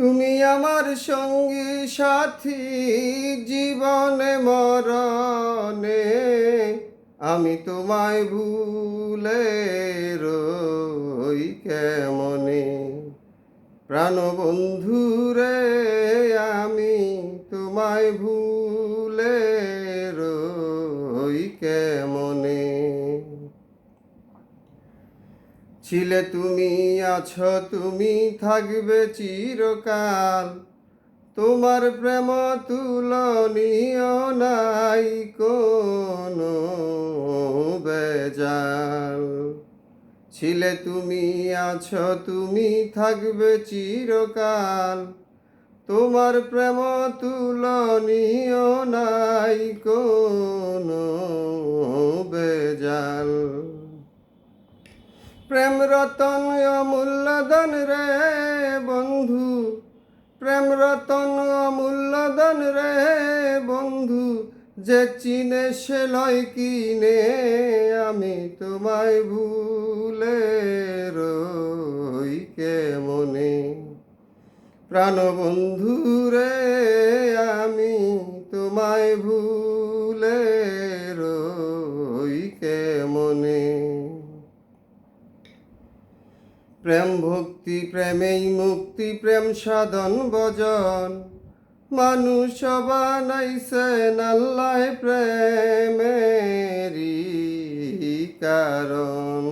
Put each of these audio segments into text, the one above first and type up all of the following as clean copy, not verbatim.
তুমি আমার সঙ্গী সাথী জীবনে মরণে, আমি তোমায় ভুলে রই কেমনে। প্রাণবন্ধু রে, আমি তোমায় ভুলে রই কেমনে। ছিলে তুমি, আছো তুমি, থাকবে চিরকাল। তোমার প্রেম তুলনীয়, নাই কোনো বেজাল। ছিলে তুমি, আছো তুমি, থাকবে চিরকাল। তোমার প্রেম তুলনীয়, নাই কোনো বেজাল। প্রেম রতন অমূল্য ধন রে বন্ধু, প্রেম রতন অমূল্য ধন রে বন্ধু, যে চিনে সে লয় কিনে। আমি তোমায় ভুলে রই কেমনে। প্রাণবন্ধু রে, আমি তোমায় ভুলে রই কেমনে। প্রেম ভক্তি প্রেমেই মুক্তি, প্রেম সাধন ভজন। মানুষ বানাইছেন আল্লাহ প্রেমেরই কারণ।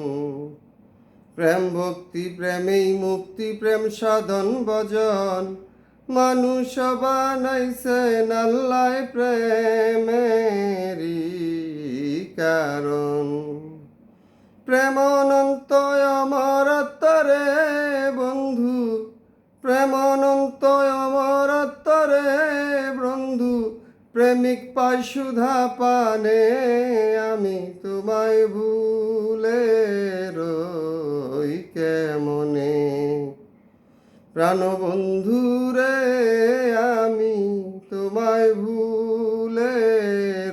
প্রেম ভক্তি প্রেমেই মুক্তি, প্রেম সাধন ভজন। মানুষ বানাইছেন আল্লাহ প্রেমেরই কারণ। প্রেম অনন্ত অমরত্বরে বন্ধু, প্রেম অনন্ত অমরত্বরে বন্ধু, প্রেমিক পায় সুধা পানে। আমি তোমায় ভুলে রই কেমনে। প্রাণবন্ধু রে, আমি তোমায় ভুলে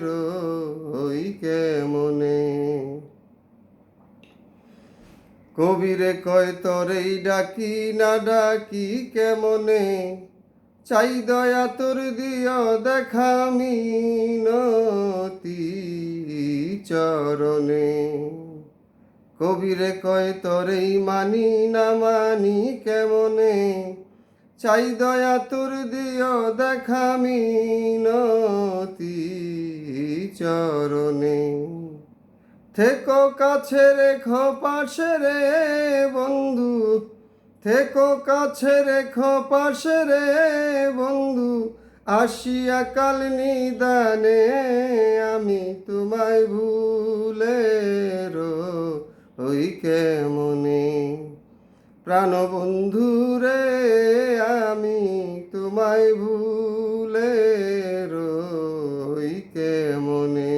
রই কেমনে। কবিরে কয় তরেই ডাকি না ডাকি কেমনে, চাই দয়া তোর দিও দেখা মিনতি চরণে। কবিরে কয় তরেই মানি না মানি কেমনে, চাই দয়া তোর দিও দেখা মিনতি চরণে। থেকো কাছে রেখো পাশে রে বন্ধু, থেকো কাছে রেখো পাশে রে বন্ধু, আসিয়া কাল নিদানে। আমি তোমায় ভুলে রই কেমনে। প্রাণবন্ধু রে, আমি তোমায় ভুলে রই কেমনে।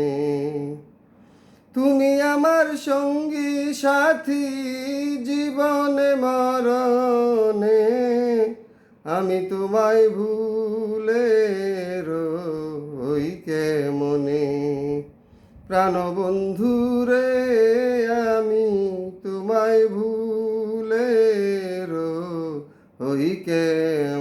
তুমি আমার সঙ্গী সাথী জীবনে মরণে, আমি তোমায় ভুলে রই কেমনে। প্রাণবন্ধু রে, আমি তোমায় ভুলে রই কেমনে।